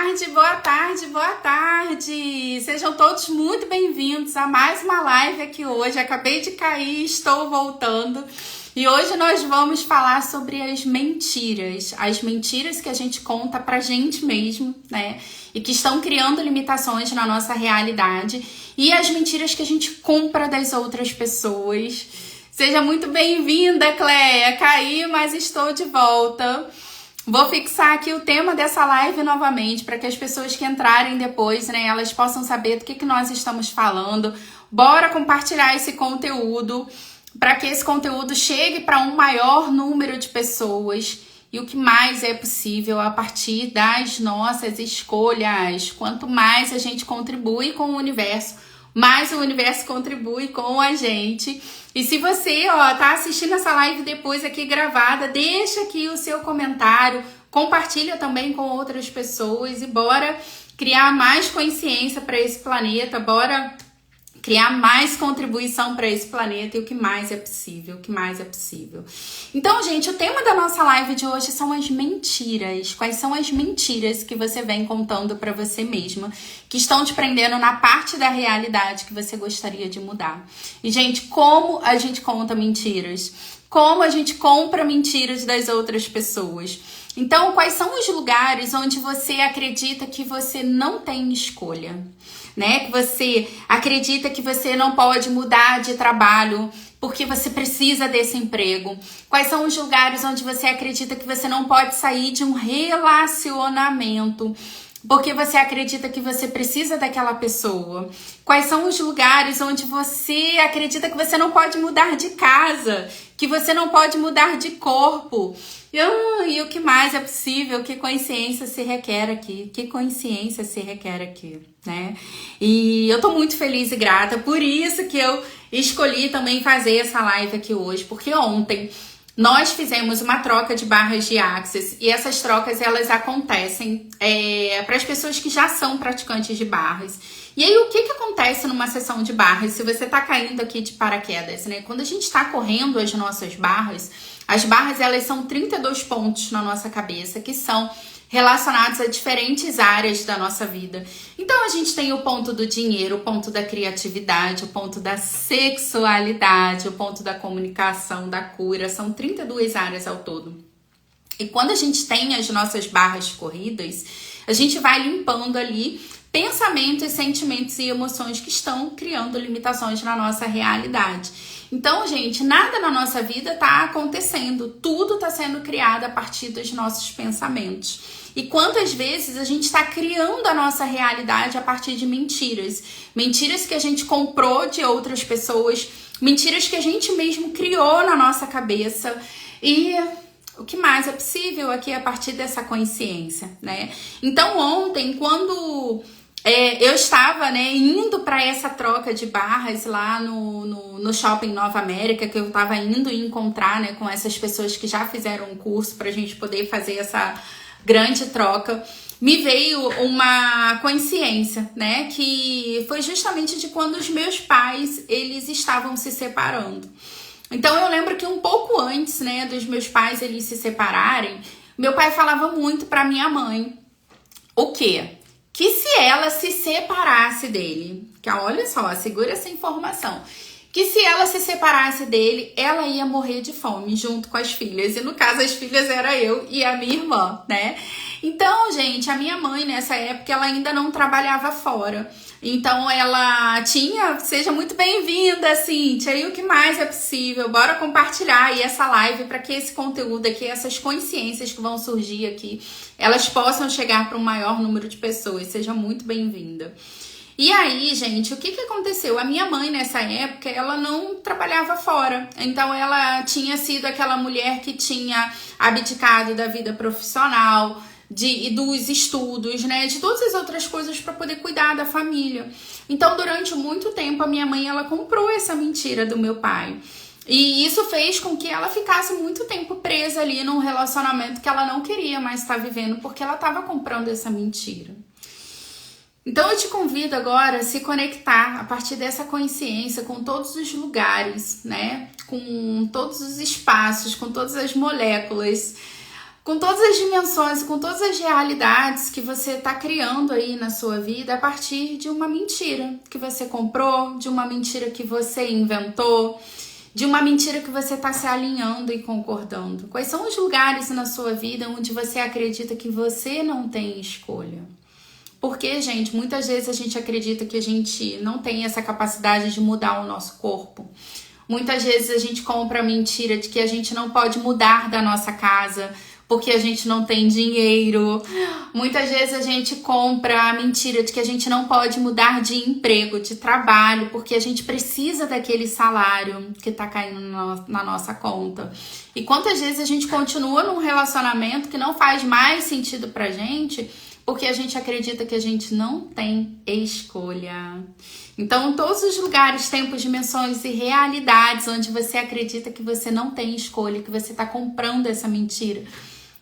tarde, boa tarde, boa tarde! Sejam todos muito bem-vindos a mais uma live aqui hoje. Acabei de cair, estou voltando. E hoje nós vamos falar sobre as mentiras que a gente conta pra gente mesmo, né? E que estão criando limitações na nossa realidade. E as mentiras que a gente compra das outras pessoas. Seja muito bem-vinda, Cleia! Caí, mas estou de volta. Vou fixar aqui o tema dessa live novamente, para que as pessoas que entrarem depois, né, elas possam saber do que nós estamos falando. Bora compartilhar esse conteúdo, para que esse conteúdo chegue para um maior número de pessoas. E o que mais é possível a partir das nossas escolhas. Quanto mais a gente contribui com o universo, mais o universo contribui com a gente. E se você, tá assistindo essa live depois aqui gravada, deixa aqui o seu comentário, compartilha também com outras pessoas e bora criar mais consciência para esse planeta, bora criar mais contribuição para esse planeta e o que mais é possível, Então, gente, o tema da nossa live de hoje são as mentiras. Quais são as mentiras que você vem contando para você mesma, que estão te prendendo na parte da realidade que você gostaria de mudar? E, gente, como a gente conta mentiras? Como a gente compra mentiras das outras pessoas? Então, quais são os lugares onde você acredita que você não tem escolha? Né? Que você acredita que você não pode mudar de trabalho porque você precisa desse emprego? Quais são os lugares onde você acredita que você não pode sair de um relacionamento porque você acredita que você precisa daquela pessoa? Quais são os lugares onde você acredita que você não pode mudar de casa, que você não pode mudar de corpo? E o que mais é possível? Que consciência se requer aqui? Né? E eu tô muito feliz e grata, por isso que eu escolhi também fazer essa live aqui hoje, porque ontem nós fizemos uma troca de barras de Access e essas trocas elas acontecem para as pessoas que já são praticantes de barras. E aí, o que acontece numa sessão de barras, se você tá caindo aqui de paraquedas, né? Quando a gente tá correndo as nossas barras, as barras elas são 32 pontos na nossa cabeça, que são relacionados a diferentes áreas da nossa vida. Então, a gente tem o ponto do dinheiro, o ponto da criatividade, o ponto da sexualidade, o ponto da comunicação, da cura. São 32 áreas ao todo. E quando a gente tem as nossas barras corridas, a gente vai limpando ali pensamentos, sentimentos e emoções que estão criando limitações na nossa realidade. Então, gente, nada na nossa vida está acontecendo. Tudo está sendo criado a partir dos nossos pensamentos. E quantas vezes a gente está criando a nossa realidade a partir de mentiras? Mentiras que a gente comprou de outras pessoas, mentiras que a gente mesmo criou na nossa cabeça. E o que mais é possível aqui a partir dessa consciência, né? Então, ontem, quando eu estava, né, indo para essa troca de barras lá no Shopping Nova América, que eu estava indo encontrar, né, com essas pessoas que já fizeram um curso para a gente poder fazer essa grande troca, me veio uma consciência, né, que foi justamente de quando os meus pais, eles estavam se separando. Então eu lembro que um pouco antes, né, dos meus pais eles se separarem, meu pai falava muito para minha mãe, o quê? Que se ela se separasse dele, que olha só, segura essa informação, que se ela se separasse dele, ela ia morrer de fome junto com as filhas. E no caso, as filhas era eu e a minha irmã, né? Então, gente, a minha mãe nessa época, ela ainda não trabalhava fora. Então, ela tinha... Seja muito bem-vinda, Cíntia. E o que mais é possível? Bora compartilhar aí essa live para que esse conteúdo aqui, essas consciências que vão surgir aqui, elas possam chegar para um maior número de pessoas. Seja muito bem-vinda. E aí, gente, o que aconteceu? A minha mãe, nessa época, ela não trabalhava fora. Então, ela tinha sido aquela mulher que tinha abdicado da vida profissional, e dos estudos, né? De todas as outras coisas para poder cuidar da família. Então, durante muito tempo, a minha mãe, ela comprou essa mentira do meu pai. E isso fez com que ela ficasse muito tempo presa ali num relacionamento que ela não queria mais estar vivendo, porque ela estava comprando essa mentira. Então eu te convido agora a se conectar a partir dessa consciência com todos os lugares, né? Com todos os espaços, com todas as moléculas, com todas as dimensões, com todas as realidades que você está criando aí na sua vida a partir de uma mentira que você comprou, de uma mentira que você inventou, de uma mentira que você está se alinhando e concordando. Quais são os lugares na sua vida onde você acredita que você não tem escolha? Porque, gente, muitas vezes a gente acredita que a gente não tem essa capacidade de mudar o nosso corpo. Muitas vezes a gente compra a mentira de que a gente não pode mudar da nossa casa porque a gente não tem dinheiro. Muitas vezes a gente compra a mentira de que a gente não pode mudar de emprego, de trabalho, porque a gente precisa daquele salário que tá caindo na nossa conta. E quantas vezes a gente continua num relacionamento que não faz mais sentido pra gente, porque a gente acredita que a gente não tem escolha. Então, em todos os lugares, tempos, dimensões e realidades onde você acredita que você não tem escolha, que você tá comprando essa mentira,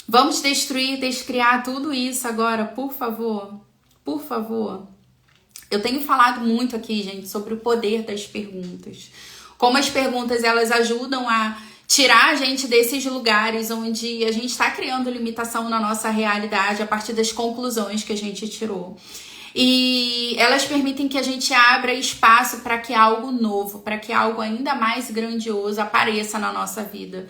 vamos destruir, descriar tudo isso agora, por favor. Por favor. Eu tenho falado muito aqui, gente, sobre o poder das perguntas. Como as perguntas, elas ajudam a tirar a gente desses lugares onde a gente está criando limitação na nossa realidade a partir das conclusões que a gente tirou. E elas permitem que a gente abra espaço para que algo novo, para que algo ainda mais grandioso apareça na nossa vida.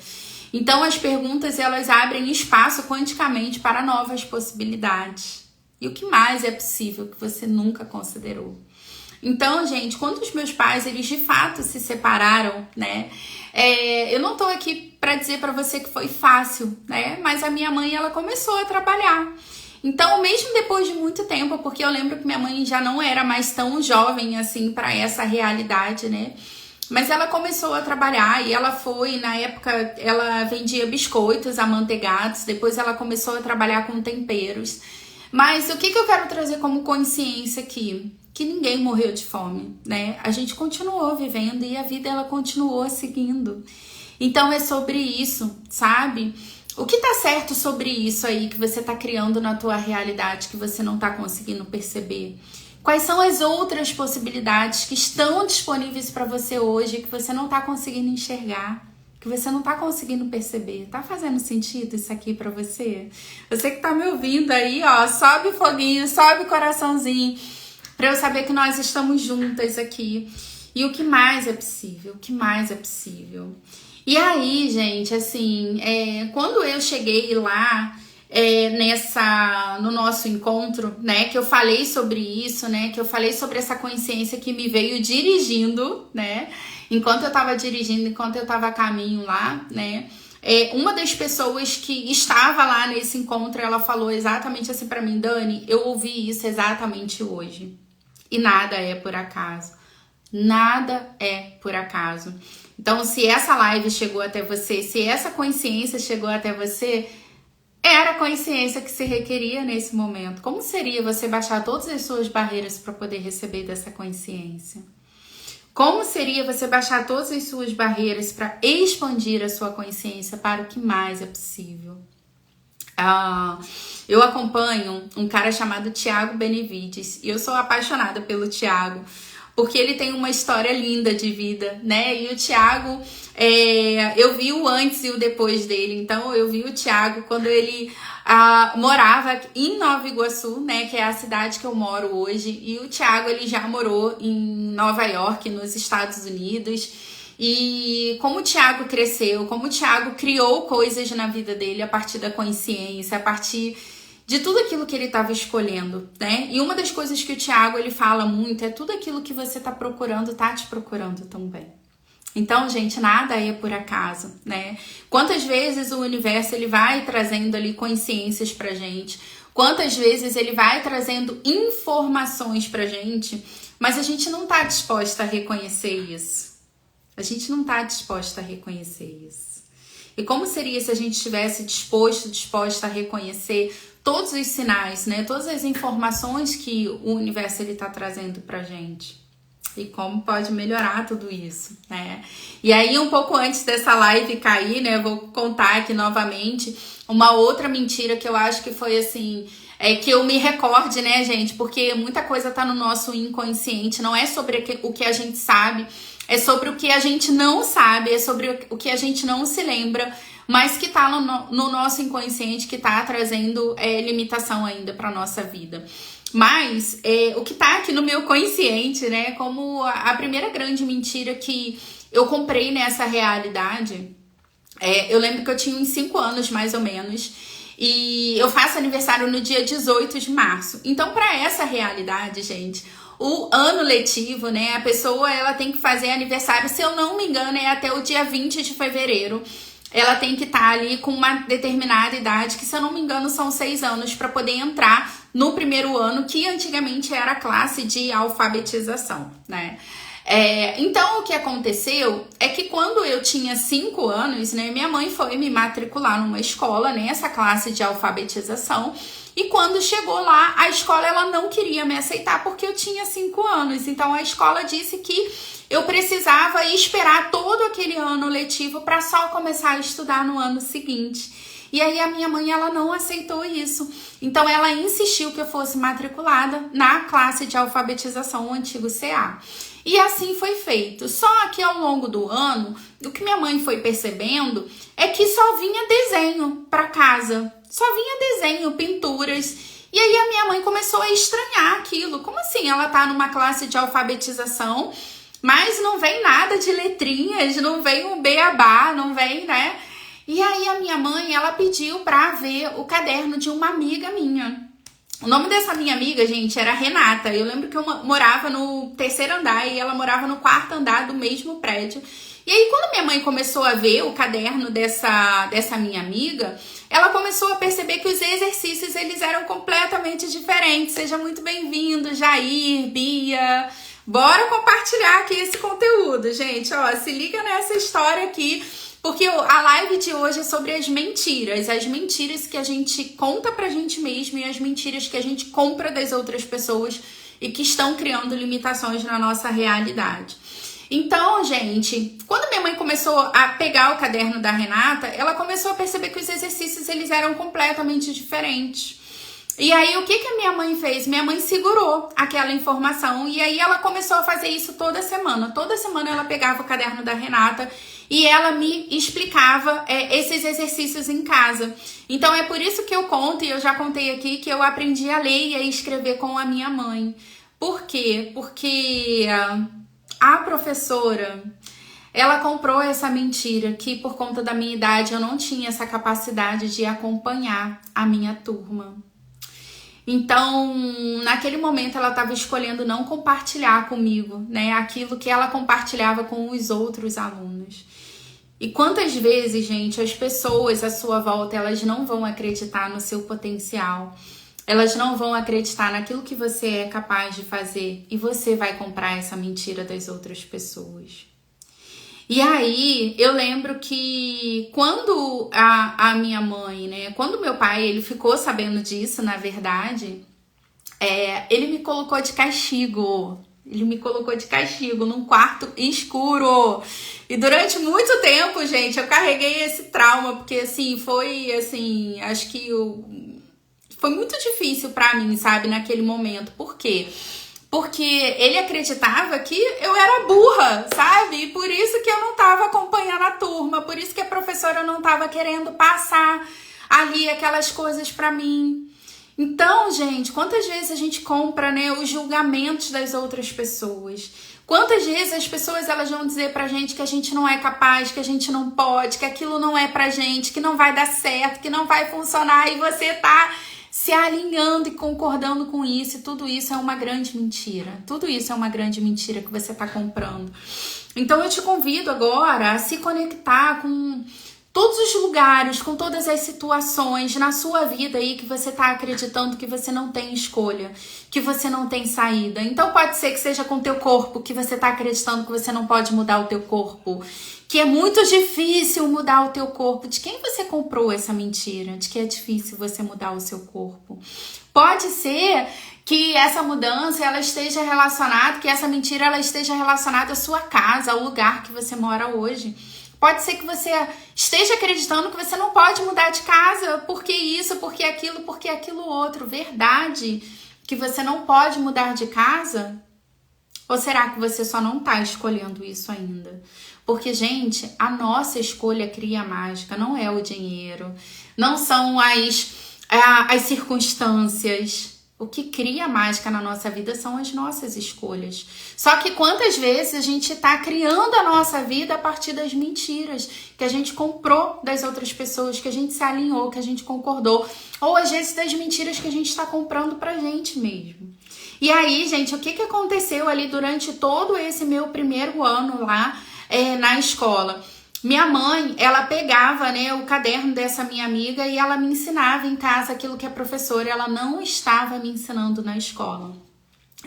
Então, as perguntas, elas abrem espaço quanticamente para novas possibilidades. E o que mais é possível que você nunca considerou? Então, gente, quando os meus pais, eles de fato se separaram, né? Eu não tô aqui para dizer para você que foi fácil, né? Mas a minha mãe, ela começou a trabalhar. Então, mesmo depois de muito tempo, porque eu lembro que minha mãe já não era mais tão jovem assim para essa realidade, né? Mas ela começou a trabalhar e ela foi, na época, ela vendia biscoitos amanteigados, depois ela começou a trabalhar com temperos. Mas o que eu quero trazer como consciência aqui? Que ninguém morreu de fome, né? A gente continuou vivendo e a vida, ela continuou seguindo. Então é sobre isso, sabe? O que tá certo sobre isso aí que você tá criando na tua realidade que você não tá conseguindo perceber? Quais são as outras possibilidades que estão disponíveis para você hoje que você não tá conseguindo enxergar? Que você não tá conseguindo perceber? Tá fazendo sentido isso aqui para você? Você que tá me ouvindo aí, ó, sobe o foguinho, sobe o coraçãozinho, para eu saber que nós estamos juntas aqui. E o que mais é possível? O que mais é possível? E aí, gente, assim, quando eu cheguei lá, no nosso encontro, né, que eu falei sobre isso, né, que eu falei sobre essa consciência que me veio dirigindo, né, enquanto eu tava dirigindo, enquanto eu tava a caminho lá, né, uma das pessoas que estava lá nesse encontro, ela falou exatamente assim pra mim: Dani, eu ouvi isso exatamente hoje. E nada é por acaso. Nada é por acaso. Então, se essa live chegou até você, se essa consciência chegou até você, era a consciência que se requeria nesse momento. Como seria você baixar todas as suas barreiras para poder receber dessa consciência? Como seria você baixar todas as suas barreiras para expandir a sua consciência para o que mais é possível? Eu acompanho um cara chamado Thiago Benevides e eu sou apaixonada pelo Thiago, porque ele tem uma história linda de vida, né? E o Thiago, eu vi o antes e o depois dele. Então, eu vi o Thiago quando ele morava em Nova Iguaçu, né? Que é a cidade que eu moro hoje. E o Thiago, ele já morou em Nova York, nos Estados Unidos. E como o Thiago cresceu, como o Thiago criou coisas na vida dele a partir da consciência, a partir de tudo aquilo que ele estava escolhendo, né? E uma das coisas que o Thiago, ele fala muito é tudo aquilo que você tá procurando, tá te procurando também. Então, gente, nada é por acaso, né? Quantas vezes o universo, ele vai trazendo ali consciências pra gente, quantas vezes ele vai trazendo informações pra gente, mas a gente não tá disposta a reconhecer isso. A gente não tá disposta a reconhecer isso. E como seria se a gente estivesse disposta a reconhecer todos os sinais, né? Todas as informações que o universo ele tá trazendo pra gente. E como pode melhorar tudo isso, né? E aí, um pouco antes dessa live cair, né? Eu vou contar aqui novamente uma outra mentira que eu acho que foi assim... que eu me recorde, né, gente? Porque muita coisa tá no nosso inconsciente. Não é sobre o que a gente sabe. É sobre o que a gente não sabe. É sobre o que a gente não se lembra. mas que tá no nosso inconsciente, que tá trazendo limitação ainda pra nossa vida. Mas o que tá aqui no meu consciente, né, como a primeira grande mentira que eu comprei nessa realidade, eu lembro que eu tinha uns 5 anos, mais ou menos, e eu faço aniversário no dia 18 de março. Então, pra essa realidade, gente, o ano letivo, né, a pessoa, ela tem que fazer aniversário, se eu não me engano, é até o dia 20 de fevereiro. Ela tem que estar ali com uma determinada idade, que se eu não me engano são 6 anos, para poder entrar no primeiro ano, que antigamente era a classe de alfabetização, né? Então, o que aconteceu é que quando eu tinha 5 anos, né, minha mãe foi me matricular numa escola, nessa classe de alfabetização, e quando chegou lá, a escola ela não queria me aceitar porque eu tinha 5 anos. Então, a escola disse que eu precisava esperar todo aquele ano letivo para só começar a estudar no ano seguinte. E aí a minha mãe, ela não aceitou isso. Então ela insistiu que eu fosse matriculada na classe de alfabetização, o antigo CA. E assim foi feito. Só que ao longo do ano, o que minha mãe foi percebendo é que só vinha desenho para casa. Só vinha desenho, pinturas. E aí a minha mãe começou a estranhar aquilo. Como assim? Ela tá numa classe de alfabetização, mas não vem nada de letrinhas, não vem um beabá, não vem, né? E aí a minha mãe, ela pediu pra ver o caderno de uma amiga minha. O nome dessa minha amiga, gente, era Renata. Eu lembro que eu morava no 3º andar e ela morava no 4º andar do mesmo prédio. E aí quando minha mãe começou a ver o caderno dessa minha amiga, ela começou a perceber que os exercícios, eles eram completamente diferentes. Seja muito bem-vindo, Jair, Bia. Bora compartilhar aqui esse conteúdo, gente. Ó, se liga nessa história aqui, porque a live de hoje é sobre as mentiras que a gente conta pra gente mesmo e as mentiras que a gente compra das outras pessoas e que estão criando limitações na nossa realidade. Então, gente, quando minha mãe começou a pegar o caderno da Renata, ela começou a perceber que os exercícios, eles eram completamente diferentes. E aí, o que a minha mãe fez? Minha mãe segurou aquela informação e aí ela começou a fazer isso toda semana. Toda semana ela pegava o caderno da Renata e ela me explicava esses exercícios em casa. Então, é por isso que eu conto, e eu já contei aqui, que eu aprendi a ler e a escrever com a minha mãe. Por quê? Porque a professora, ela comprou essa mentira que por conta da minha idade eu não tinha essa capacidade de acompanhar a minha turma. Então, naquele momento ela estava escolhendo não compartilhar comigo, né, aquilo que ela compartilhava com os outros alunos. E quantas vezes, gente, as pessoas à sua volta, elas não vão acreditar no seu potencial, elas não vão acreditar naquilo que você é capaz de fazer e você vai comprar essa mentira das outras pessoas. E aí, eu lembro que quando a minha mãe, né, quando meu pai, ele ficou sabendo disso, na verdade, ele me colocou de castigo. Ele me colocou de castigo num quarto escuro. E durante muito tempo, gente, eu carreguei esse trauma, porque, assim, foi, assim, acho que foi muito difícil pra mim, sabe, naquele momento. Por quê? Porque ele acreditava que eu era burra, sabe? E por isso que eu não estava acompanhando a turma, por isso que a professora não estava querendo passar ali aquelas coisas para mim. Então, gente, quantas vezes a gente compra, né, os julgamentos das outras pessoas? Quantas vezes as pessoas, elas vão dizer pra gente que a gente não é capaz, que a gente não pode, que aquilo não é pra gente, que não vai dar certo, que não vai funcionar, e você tá se alinhando e concordando com isso, e tudo isso é uma grande mentira. Tudo isso é uma grande mentira que você está comprando. Então eu te convido agora a se conectar com todos os lugares, com todas as situações na sua vida aí que você está acreditando que você não tem escolha, que você não tem saída. Então pode ser que seja com o teu corpo, que você está acreditando que você não pode mudar o teu corpo, que é muito difícil mudar o teu corpo. De quem você comprou essa mentira? De que é difícil você mudar o seu corpo? Pode ser que essa mudança, ela esteja relacionada, que essa mentira, ela esteja relacionada à sua casa, ao lugar que você mora hoje. Pode ser que você esteja acreditando que você não pode mudar de casa, porque isso, porque aquilo outro. Verdade que você não pode mudar de casa? Ou será que você só não tá escolhendo isso ainda? Porque, gente, a nossa escolha cria mágica, não é o dinheiro, não são as circunstâncias. O que cria mágica na nossa vida são as nossas escolhas. Só que quantas vezes a gente tá criando a nossa vida a partir das mentiras que a gente comprou das outras pessoas, que a gente se alinhou, que a gente concordou, ou às vezes das mentiras que a gente tá comprando pra gente mesmo. E aí, gente, o que aconteceu ali durante todo esse meu primeiro ano lá na escola? Minha mãe, ela pegava, né, o caderno dessa minha amiga e ela me ensinava em casa aquilo que a professora, ela não estava me ensinando na escola.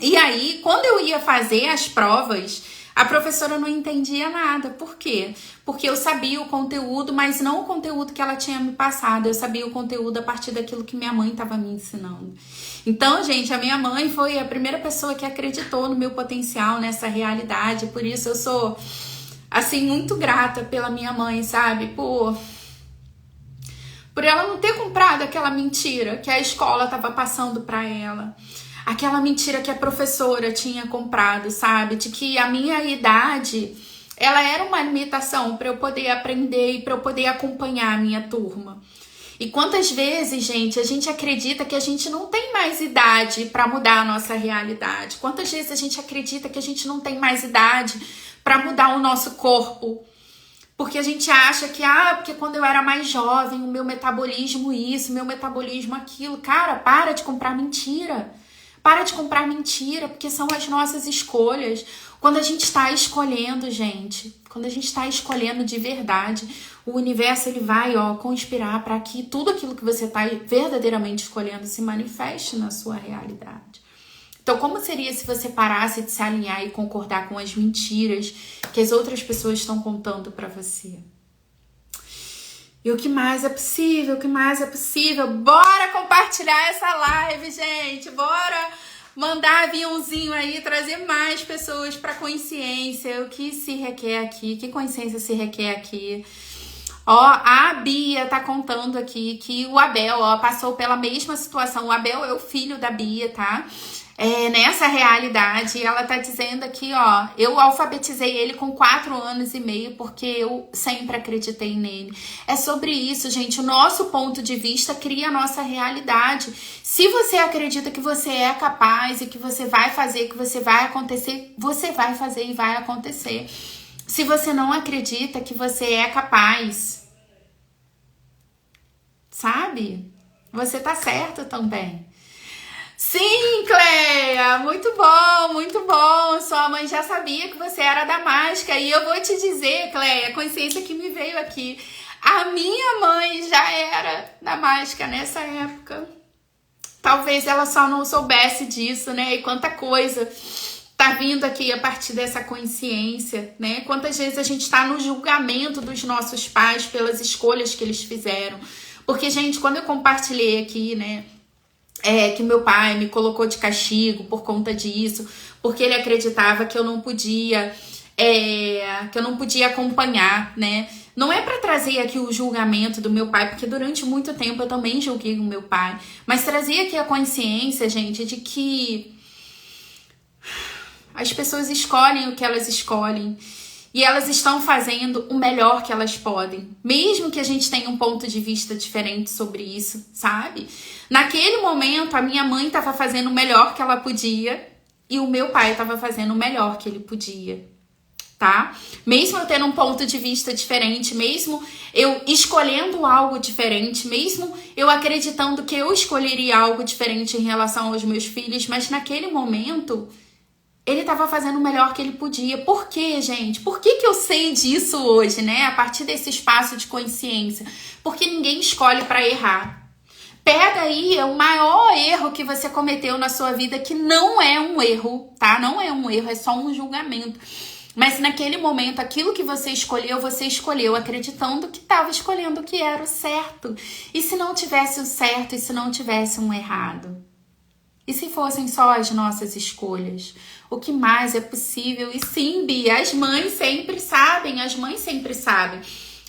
E aí, quando eu ia fazer as provas, a professora não entendia nada. Por quê? Porque eu sabia o conteúdo, mas não o conteúdo que ela tinha me passado. Eu sabia o conteúdo a partir daquilo que minha mãe estava me ensinando. Então, gente, a minha mãe foi a primeira pessoa que acreditou no meu potencial, nessa realidade. Por isso eu sou, assim, muito grata pela minha mãe, sabe? Por ela não ter comprado aquela mentira que a escola estava passando para ela. Aquela mentira que a professora tinha comprado, sabe? De que a minha idade, ela era uma limitação para eu poder aprender e para eu poder acompanhar a minha turma. E quantas vezes, gente, a gente acredita que a gente não tem mais idade para mudar a nossa realidade? Quantas vezes a gente acredita que a gente não tem mais idade para mudar o nosso corpo? Porque a gente acha que, porque quando eu era mais jovem, o meu metabolismo isso, o meu metabolismo aquilo. Cara, para de comprar mentira. Para de comprar mentira, porque são as nossas escolhas. Quando a gente está escolhendo, gente, quando a gente está escolhendo de verdade, o universo ele vai conspirar para que tudo aquilo que você está verdadeiramente escolhendo se manifeste na sua realidade. Então, como seria se você parasse de se alinhar e concordar com as mentiras que as outras pessoas estão contando para você? E o que mais é possível? O que mais é possível? Bora compartilhar essa live, gente! Bora mandar aviãozinho aí, trazer mais pessoas para consciência. O que se requer aqui? Que consciência se requer aqui? A Bia tá contando aqui que o Abel, passou pela mesma situação. O Abel é o filho da Bia, tá? Nessa realidade, ela tá dizendo aqui, eu alfabetizei ele com 4 anos e meio porque eu sempre acreditei nele. É sobre isso, gente. O nosso ponto de vista cria a nossa realidade. Se você acredita que você é capaz e que você vai fazer, que você vai acontecer, você vai fazer e vai acontecer. Se você não acredita que você é capaz, sabe? Você tá certo também. Sim, Cleia, muito bom, sua mãe já sabia que você era da mágica e eu vou te dizer, Cleia, a consciência que me veio aqui, a minha mãe já era da mágica nessa época, talvez ela só não soubesse disso, né, e quanta coisa tá vindo aqui a partir dessa consciência, né, quantas vezes a gente tá no julgamento dos nossos pais pelas escolhas que eles fizeram, porque, gente, quando eu compartilhei aqui, né, que meu pai me colocou de castigo por conta disso, porque ele acreditava que eu não podia, acompanhar, né? Não é para trazer aqui o julgamento do meu pai, porque durante muito tempo eu também julguei o meu pai, mas trazer aqui a consciência, gente, de que as pessoas escolhem o que elas escolhem. E elas estão fazendo o melhor que elas podem. Mesmo que a gente tenha um ponto de vista diferente sobre isso, sabe? Naquele momento, a minha mãe estava fazendo o melhor que ela podia. E o meu pai estava fazendo o melhor que ele podia. Tá? Mesmo eu tendo um ponto de vista diferente, mesmo eu escolhendo algo diferente, mesmo eu acreditando que eu escolheria algo diferente em relação aos meus filhos, mas naquele momento ele estava fazendo o melhor que ele podia. Por quê, gente? Por que eu sei disso hoje, né? A partir desse espaço de consciência. Porque ninguém escolhe para errar. Pega aí o maior erro que você cometeu na sua vida, que não é um erro, tá? Não é um erro, é só um julgamento. Mas naquele momento, aquilo que você escolheu acreditando que estava escolhendo o que era o certo. E se não tivesse o certo, e se não tivesse um errado? E se fossem só as nossas escolhas? O que mais é possível? E sim, Bia, as mães sempre sabem.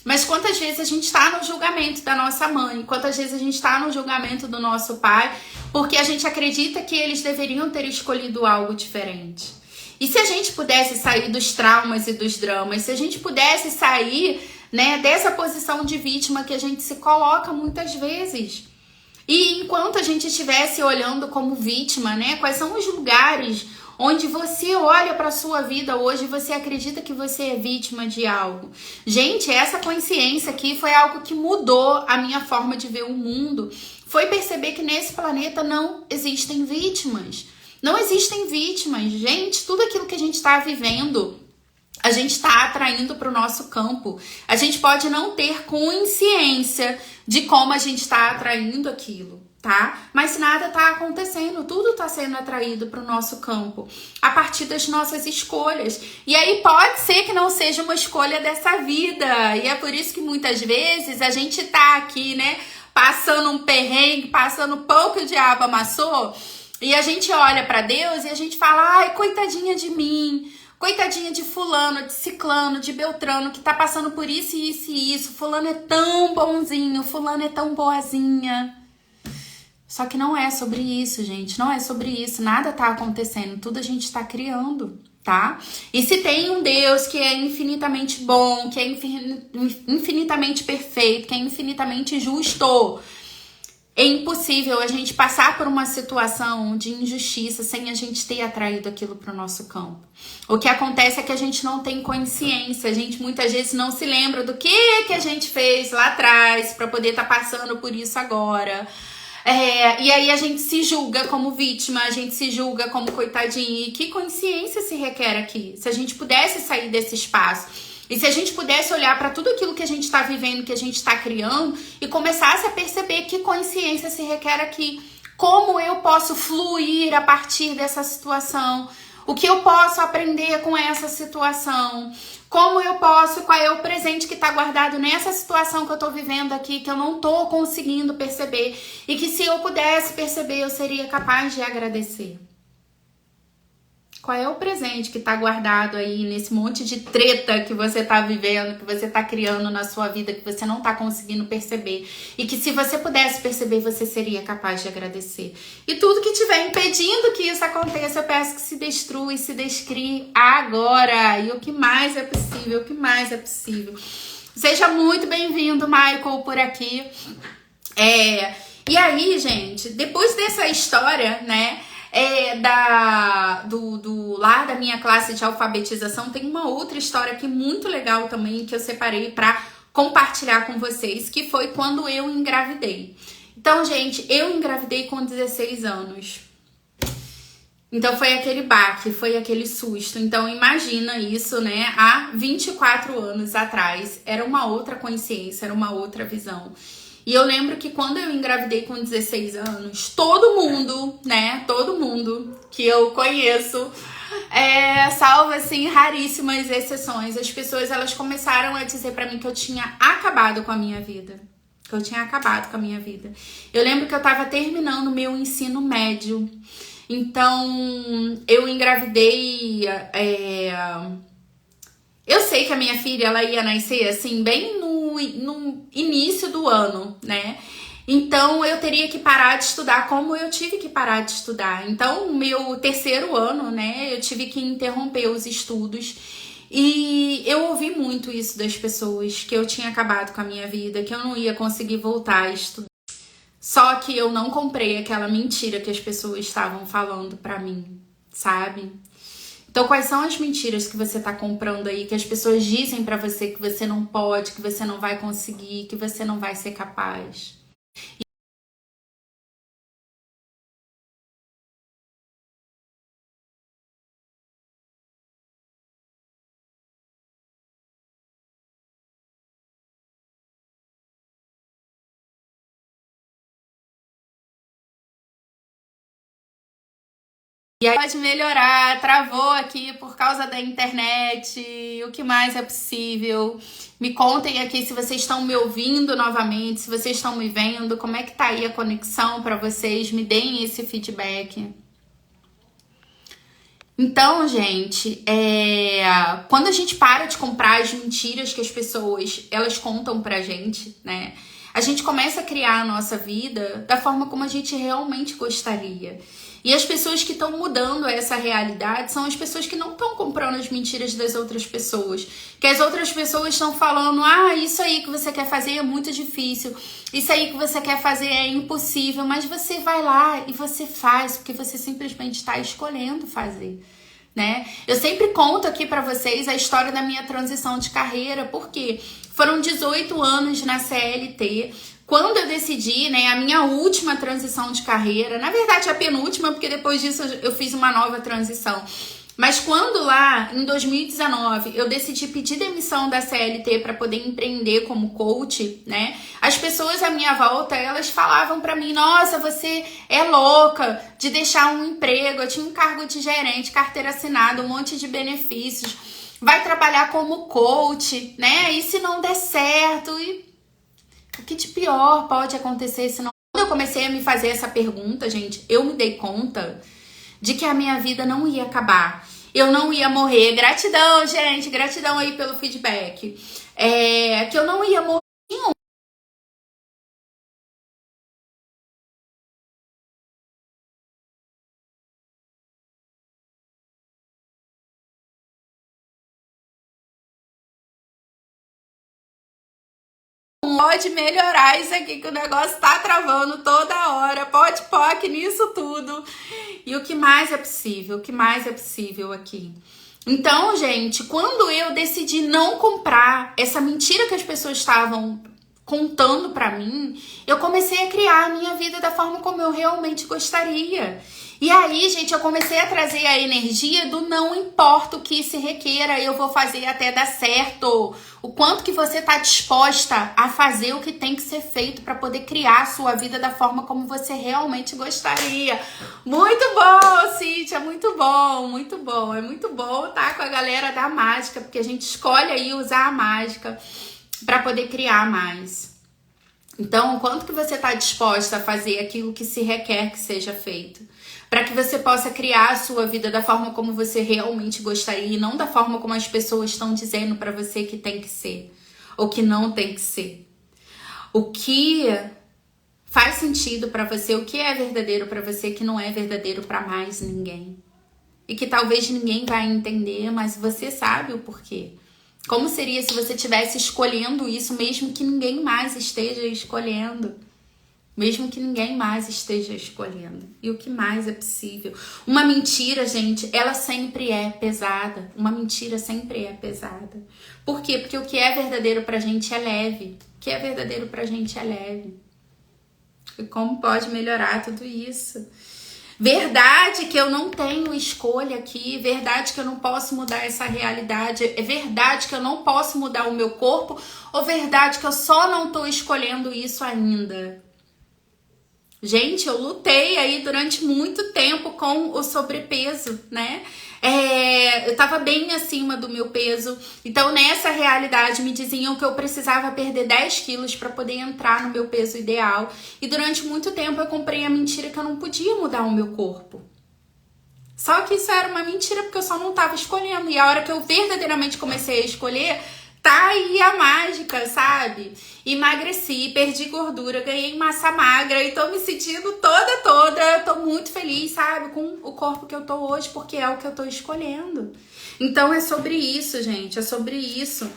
Mas quantas vezes a gente está no julgamento da nossa mãe? Quantas vezes a gente está no julgamento do nosso pai? Porque a gente acredita que eles deveriam ter escolhido algo diferente. E se a gente pudesse sair dos traumas e dos dramas, se a gente pudesse sair, né, dessa posição de vítima que a gente se coloca muitas vezes. E enquanto a gente estivesse olhando como vítima, né, quais são os lugares onde você olha para a sua vida hoje e você acredita que você é vítima de algo? Gente, essa consciência aqui foi algo que mudou a minha forma de ver o mundo. Foi perceber que nesse planeta não existem vítimas. Não existem vítimas. Gente, tudo aquilo que a gente está vivendo, a gente está atraindo para o nosso campo. A gente pode não ter consciência de como a gente está atraindo aquilo, tá? Mas nada está acontecendo, tudo está sendo atraído para o nosso campo a partir das nossas escolhas. E aí pode ser que não seja uma escolha dessa vida. E é por isso que muitas vezes a gente tá aqui, né, passando um perrengue, passando um pouco de diabo amassou, e a gente olha para Deus e a gente fala: ai, coitadinha de mim. Coitadinha de fulano, de ciclano, de beltrano, que tá passando por isso e isso e isso. Fulano é tão bonzinho, fulano é tão boazinha. Só que não é sobre isso, gente. Não é sobre isso. Nada tá acontecendo. Tudo a gente tá criando, tá? E se tem um Deus que é infinitamente bom, que é infinitamente perfeito, que é infinitamente justo, é impossível a gente passar por uma situação de injustiça sem a gente ter atraído aquilo para o nosso campo. O que acontece é que a gente não tem consciência, a gente muitas vezes não se lembra do que a gente fez lá atrás para poder estar passando por isso agora. E aí a gente se julga como vítima, a gente se julga como coitadinho. E que consciência se requer aqui? Se a gente pudesse sair desse espaço, e se a gente pudesse olhar para tudo aquilo que a gente está vivendo, que a gente está criando, e começasse a perceber que consciência se requer aqui. Como eu posso fluir a partir dessa situação? O que eu posso aprender com essa situação? Como eu posso, qual é o presente que está guardado nessa situação que eu estou vivendo aqui, que eu não estou conseguindo perceber, e que se eu pudesse perceber, eu seria capaz de agradecer. Qual é o presente que tá guardado aí nesse monte de treta que você tá vivendo, que você tá criando na sua vida, que você não tá conseguindo perceber? E que se você pudesse perceber, você seria capaz de agradecer. E tudo que estiver impedindo que isso aconteça, eu peço que se destrua e se descrie agora. E o que mais é possível, o que mais é possível. Seja muito bem-vindo, Michael, por aqui. E aí, gente, depois dessa história, né, lá da minha classe de alfabetização, tem uma outra história aqui muito legal também que eu separei para compartilhar com vocês, que foi quando eu engravidei. Então, gente, eu engravidei com 16 anos. Então foi aquele baque, foi aquele susto. Então imagina isso, né, há 24 anos atrás. Era uma outra consciência, era uma outra visão. E eu lembro que quando eu engravidei com 16 anos, todo mundo, né, todo mundo que eu conheço, salvo assim raríssimas exceções, as pessoas elas começaram a dizer pra mim que eu tinha acabado com a minha vida. Que eu tinha acabado com a minha vida. Eu lembro que eu tava terminando meu ensino médio. Então, eu engravidei. Eu sei que a minha filha ela ia nascer assim, bem no início do ano, né? Então eu teria que parar de estudar como eu tive que parar de estudar. Então, no meu terceiro ano, né, eu tive que interromper os estudos. E eu ouvi muito isso das pessoas, que eu tinha acabado com a minha vida, que eu não ia conseguir voltar a estudar. Só que eu não comprei aquela mentira que as pessoas estavam falando pra mim, sabe? Então, quais são as mentiras que você tá comprando aí, que as pessoas dizem pra você que você não pode, que você não vai conseguir, que você não vai ser capaz? E aí pode melhorar, travou aqui por causa da internet, o que mais é possível? Me contem aqui se vocês estão me ouvindo novamente, se vocês estão me vendo, como é que tá aí a conexão para vocês, me deem esse feedback. Então, gente, quando a gente para de comprar as mentiras que as pessoas, elas contam pra gente, né? a gente começa a criar a nossa vida da forma como a gente realmente gostaria. E as pessoas que estão mudando essa realidade são as pessoas que não estão comprando as mentiras das outras pessoas. Que as outras pessoas estão falando, isso aí que você quer fazer é muito difícil. Isso aí que você quer fazer é impossível. Mas você vai lá e você faz, porque você simplesmente está escolhendo fazer. Né? Eu sempre conto aqui pra vocês a história da minha transição de carreira, porque foram 18 anos na CLT. Quando eu decidi, né, a minha última transição de carreira, na verdade a penúltima, porque depois disso eu fiz uma nova transição. Mas quando lá, em 2019, eu decidi pedir demissão da CLT para poder empreender como coach, né? As pessoas à minha volta, elas falavam para mim, nossa, você é louca de deixar um emprego. Eu tinha um cargo de gerente, carteira assinada, um monte de benefícios. Vai trabalhar como coach, né? E se não der certo? E o que de pior pode acontecer se não... Quando eu comecei a me fazer essa pergunta, gente, eu me dei conta de que a minha vida não ia acabar. Eu não ia morrer. Gratidão, gente. Gratidão aí pelo feedback. Que eu não ia morrer. Pode melhorar isso aqui, que o negócio tá travando toda hora. Pode POC nisso tudo. E o que mais é possível? O que mais é possível aqui? Então, gente, quando eu decidi não comprar essa mentira que as pessoas estavam contando pra mim, eu comecei a criar a minha vida da forma como eu realmente gostaria. E aí, gente, eu comecei a trazer a energia do não importa o que se requeira, eu vou fazer até dar certo. O quanto que você tá disposta a fazer o que tem que ser feito para poder criar a sua vida da forma como você realmente gostaria. Muito bom, Cíntia, muito bom, muito bom. É muito bom estar com a galera da mágica, porque a gente escolhe aí usar a mágica para poder criar mais. Então, o quanto que você tá disposta a fazer aquilo que se requer que seja feito? Para que você possa criar a sua vida da forma como você realmente gostaria e não da forma como as pessoas estão dizendo para você que tem que ser ou que não tem que ser. O que faz sentido para você, o que é verdadeiro para você, que não é verdadeiro para mais ninguém. E que talvez ninguém vai entender, mas você sabe o porquê. Como seria se você estivesse escolhendo isso, mesmo que ninguém mais esteja escolhendo? Mesmo que ninguém mais esteja escolhendo. E o que mais é possível? Uma mentira, gente, ela sempre é pesada. Uma mentira sempre é pesada. Por quê? Porque o que é verdadeiro pra gente é leve. O que é verdadeiro pra gente é leve. E como pode melhorar tudo isso? Verdade que eu não tenho escolha aqui, verdade que eu não posso mudar essa realidade, é verdade que eu não posso mudar o meu corpo, ou verdade que eu só não tô escolhendo isso ainda? Gente, eu lutei aí durante muito tempo com o sobrepeso, né? Eu tava bem acima do meu peso. Então, nessa realidade, me diziam que eu precisava perder 10 quilos para poder entrar no meu peso ideal. E durante muito tempo eu comprei a mentira que eu não podia mudar o meu corpo. Só que isso era uma mentira porque eu só não tava escolhendo. E a hora que eu verdadeiramente comecei a escolher, tá aí a mágica, sabe? Emagreci, perdi gordura, ganhei massa magra e tô me sentindo toda, tô muito feliz, sabe? Com o corpo que eu tô hoje, porque é o que eu tô escolhendo. Então é sobre isso, gente, é sobre isso.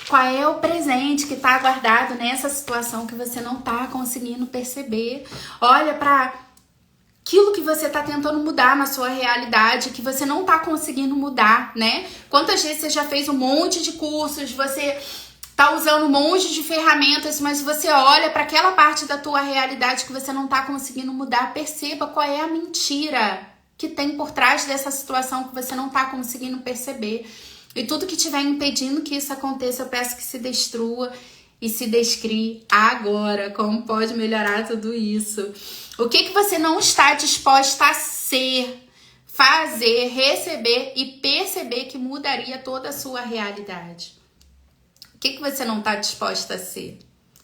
Qual é o presente que tá guardado nessa situação que você não tá conseguindo perceber? Olha pra aquilo que você tá tentando mudar na sua realidade, que você não tá conseguindo mudar, né? Quantas vezes você já fez um monte de cursos, você tá usando um monte de ferramentas, mas você olha para aquela parte da tua realidade que você não tá conseguindo mudar, perceba qual é a mentira que tem por trás dessa situação que você não tá conseguindo perceber. E tudo que estiver impedindo que isso aconteça, eu peço que se destrua e se descrie agora. Como pode melhorar tudo isso? O que você não está disposta a ser, fazer, receber e perceber que mudaria toda a sua realidade? O que você não está disposta a ser?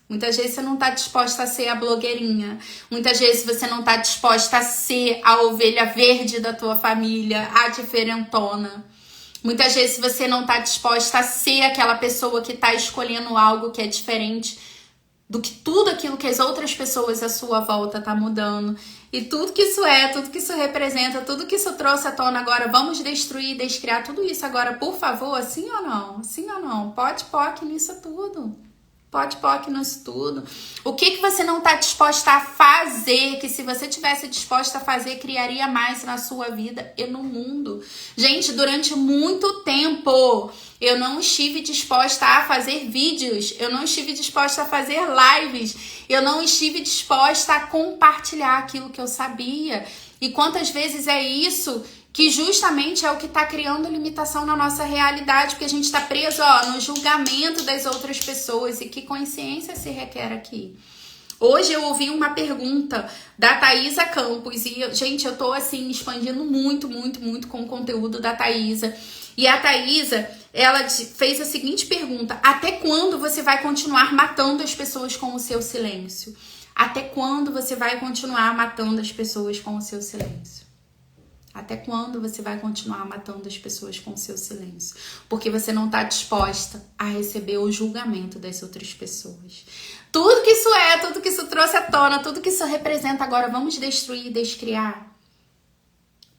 Muitas vezes você não está disposta a ser a blogueirinha. Muitas vezes você não está disposta a ser a ovelha verde da tua família, a diferentona. Muitas vezes você não está disposta a ser aquela pessoa que está escolhendo algo que é diferente do que tudo aquilo que as outras pessoas à sua volta tá mudando. E tudo que isso é, tudo que isso representa, tudo que isso trouxe à tona agora, vamos destruir, descriar tudo isso agora, por favor, sim ou não? Sim ou não? Pode POC nisso tudo. Pode POC nisso tudo. O que você não está disposta a fazer, que se você tivesse disposta a fazer, criaria mais na sua vida e no mundo. Gente, durante muito tempo, eu não estive disposta a fazer vídeos, eu não estive disposta a fazer lives, eu não estive disposta a compartilhar aquilo que eu sabia. E quantas vezes é isso que justamente é o que está criando limitação na nossa realidade, porque a gente está preso, no julgamento das outras pessoas. E que consciência se requer aqui? Hoje eu ouvi uma pergunta da Thaisa Campos e, gente, eu tô assim expandindo muito com o conteúdo da Thaisa. E a Thaisa, ela fez a seguinte pergunta: até quando você vai continuar matando as pessoas com o seu silêncio? Até quando você vai continuar matando as pessoas com o seu silêncio? Até quando você vai continuar matando as pessoas com o seu silêncio? Porque você não está disposta a receber o julgamento das outras pessoas. Tudo que isso é, tudo que isso trouxe à tona, tudo que isso representa agora, vamos destruir e descriar?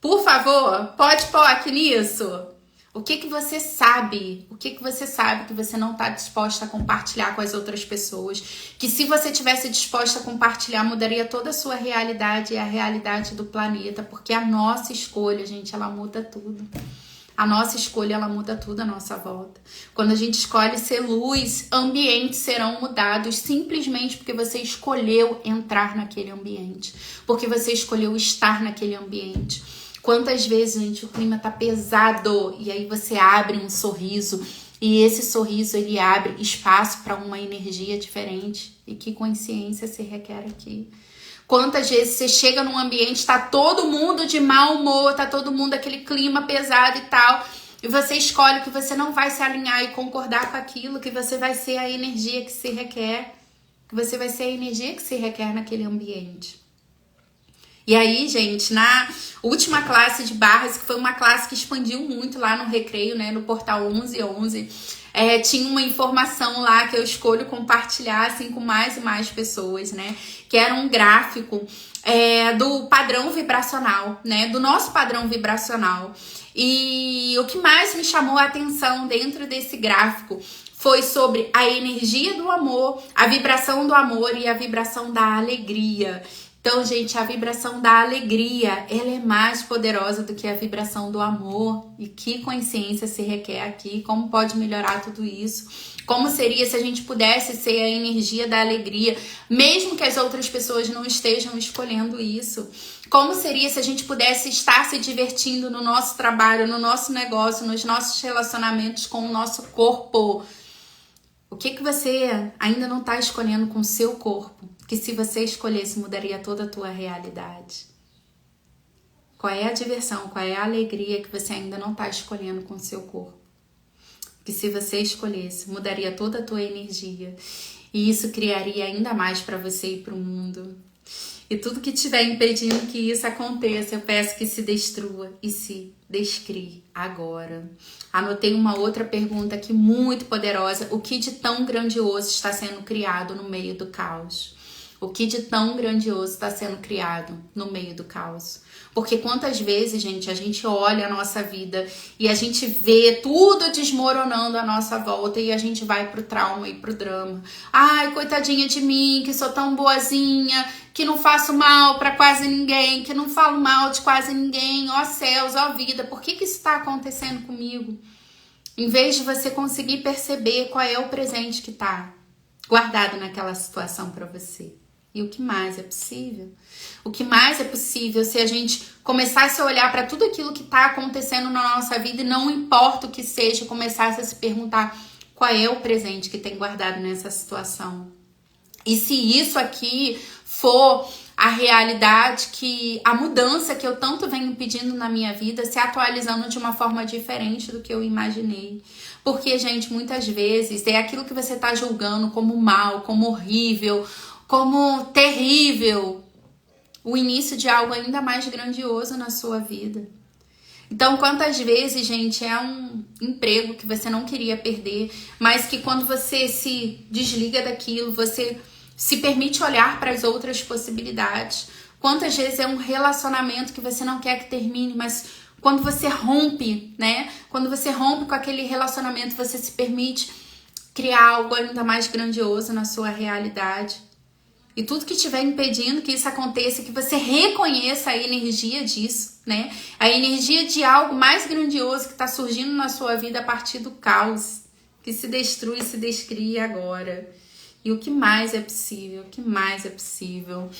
Por favor, pode POC nisso? O que você sabe? O que você sabe que você não está disposta a compartilhar com as outras pessoas? Que se você tivesse disposta a compartilhar, mudaria toda a sua realidade e a realidade do planeta. Porque a nossa escolha, gente, ela muda tudo. A nossa escolha, ela muda tudo à nossa volta. Quando a gente escolhe ser luz, ambientes serão mudados simplesmente porque você escolheu entrar naquele ambiente. Porque você escolheu estar naquele ambiente. Quantas vezes, gente, o clima tá pesado e aí você abre um sorriso e esse sorriso, ele abre espaço para uma energia diferente. E que consciência se requer aqui? Quantas vezes você chega num ambiente, tá todo mundo de mau humor, tá todo mundo aquele clima pesado e tal, e você escolhe que você não vai se alinhar e concordar com aquilo, que você vai ser a energia que se requer, que você vai ser a energia que se requer naquele ambiente. E aí, gente, na última classe de barras, que foi uma classe que expandiu muito lá no Recreio, né, no portal 1111, tinha uma informação lá que eu escolho compartilhar, assim, com mais e mais pessoas, né, que era um gráfico do padrão vibracional, né, do nosso padrão vibracional. E o que mais me chamou a atenção dentro desse gráfico foi sobre a energia do amor, a vibração do amor e a vibração da alegria. Então, gente, a vibração da alegria, ela é mais poderosa do que a vibração do amor. E que consciência se requer aqui? Como pode melhorar tudo isso? Como seria se a gente pudesse ser a energia da alegria, mesmo que as outras pessoas não estejam escolhendo isso? Como seria se a gente pudesse estar se divertindo no nosso trabalho, no nosso negócio, nos nossos relacionamentos com o nosso corpo? O que você ainda não está escolhendo com o seu corpo? Que se você escolhesse, mudaria toda a tua realidade. Qual é a diversão, qual é a alegria que você ainda não está escolhendo com o seu corpo? Que se você escolhesse, mudaria toda a tua energia. E isso criaria ainda mais para você e para o mundo. E tudo que estiver impedindo que isso aconteça, eu peço que se destrua e se descrie agora. Anotei uma outra pergunta aqui muito poderosa. O que de tão grandioso está sendo criado no meio do caos? O que de tão grandioso está sendo criado no meio do caos? Porque quantas vezes, gente, a gente olha a nossa vida e a gente vê tudo desmoronando à nossa volta e a gente vai pro trauma e pro drama. Ai, coitadinha de mim, que sou tão boazinha, que não faço mal pra quase ninguém, que não falo mal de quase ninguém. Ó céus, ó vida, por que isso tá acontecendo comigo? Em vez de você conseguir perceber qual é o presente que tá guardado naquela situação pra você. E o que mais é possível? O que mais é possível se a gente começasse a olhar para tudo aquilo que está acontecendo na nossa vida e não importa o que seja, começasse a se perguntar qual é o presente que tem guardado nessa situação. E se isso aqui for a realidade, que a mudança que eu tanto venho pedindo na minha vida, se atualizando de uma forma diferente do que eu imaginei. Porque, gente, muitas vezes é aquilo que você está julgando como mal, como horrível, como terrível, o início de algo ainda mais grandioso na sua vida. Então, quantas vezes, gente, é um emprego que você não queria perder, mas que quando você se desliga daquilo, você Se permite olhar para as outras possibilidades. Quantas vezes é um relacionamento que você não quer que termine, mas quando você rompe, né? Quando você rompe com aquele relacionamento, você se permite criar algo ainda mais grandioso na sua realidade. E tudo que estiver impedindo que isso aconteça, que você reconheça a energia disso, né? A energia de algo mais grandioso que está surgindo na sua vida a partir do caos, que se destrui e se descria agora. E o que mais é possível? O que mais é possível?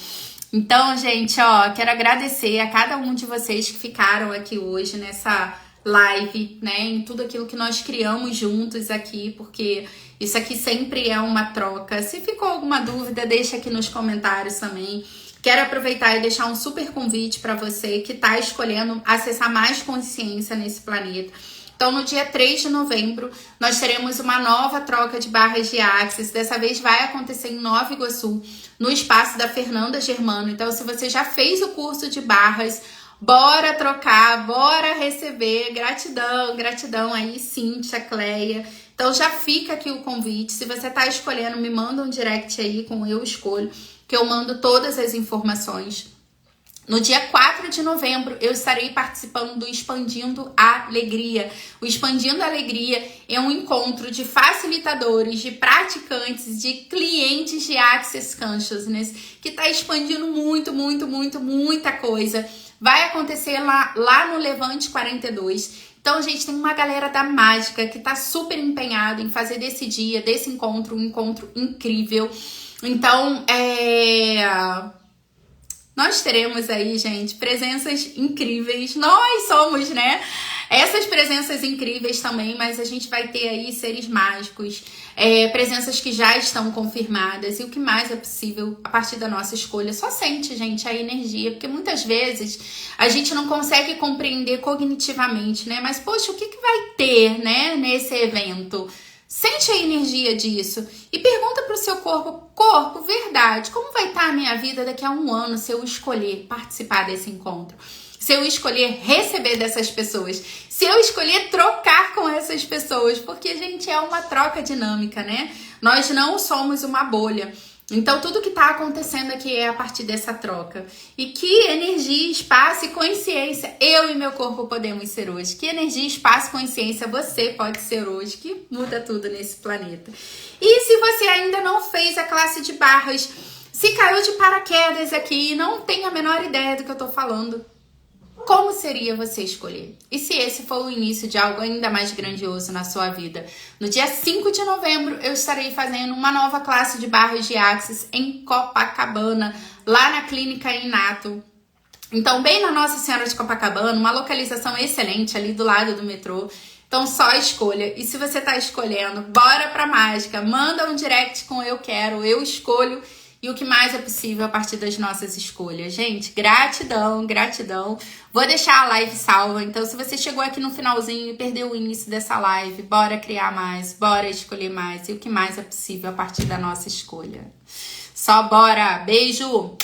Então, gente, ó, quero agradecer a cada um de vocês que ficaram aqui hoje nessa live, né? Em tudo aquilo que nós criamos juntos aqui, porque isso aqui sempre é uma troca. Se ficou alguma dúvida, deixa aqui nos comentários também. Quero aproveitar e deixar um super convite para você que está escolhendo acessar mais consciência nesse planeta. Então, no dia 3 de novembro, nós teremos uma nova troca de barras de Axis. Dessa vez vai acontecer em Nova Iguaçu, no espaço da Fernanda Germano. Então, se você já fez o curso de barras, bora trocar, bora receber. Gratidão, gratidão aí, Cíntia, Cleia. Então, já fica aqui o convite. Se você tá escolhendo, me manda um direct aí com Eu Escolho, que eu mando todas as informações. No dia 4 de novembro, eu estarei participando do Expandindo a Alegria. O Expandindo a Alegria é um encontro de facilitadores, de praticantes, de clientes de Access Consciousness, que está expandindo muita coisa. Vai acontecer lá no Levante 42. Então, gente, tem uma galera da mágica que tá super empenhada em fazer desse dia, desse encontro, um encontro incrível. Então, nós teremos aí, gente, presenças incríveis. Nós somos, né? Essas presenças incríveis também, mas a gente vai ter aí seres mágicos, presenças que já estão confirmadas. E o que mais é possível a partir da nossa escolha? Só sente, gente, a energia. Porque muitas vezes a gente não consegue compreender cognitivamente, né? Mas, poxa, o que vai ter, né, nesse evento? Sente a energia disso e pergunta para o seu corpo, verdade, como vai estar a minha vida daqui a um ano se eu escolher participar desse encontro? Se eu escolher receber dessas pessoas? Se eu escolher trocar com essas pessoas? Porque, gente, é uma troca dinâmica, né? Nós não somos uma bolha. Então, tudo que está acontecendo aqui é a partir dessa troca. E que energia, espaço e consciência eu e meu corpo podemos ser hoje. Que energia, espaço e consciência você pode ser hoje, que muda tudo nesse planeta. E se você ainda não fez a classe de barras, se caiu de paraquedas aqui e não tem a menor ideia do que eu tô falando, como seria você escolher? E se esse for o início de algo ainda mais grandioso na sua vida? No dia 5 de novembro, eu estarei fazendo uma nova classe de barras de Axis em Copacabana, lá na Clínica Inato. Então, bem na Nossa Senhora de Copacabana, uma localização excelente ali do lado do metrô. Então, só escolha. E se você tá escolhendo, bora pra mágica. Manda um direct com eu quero, eu escolho. E o que mais é possível a partir das nossas escolhas. Gente, gratidão, gratidão. Vou deixar a live salva. Então, se você chegou aqui no finalzinho e perdeu o início dessa live, bora criar mais, bora escolher mais. E o que mais é possível a partir da nossa escolha. Só bora. Beijo!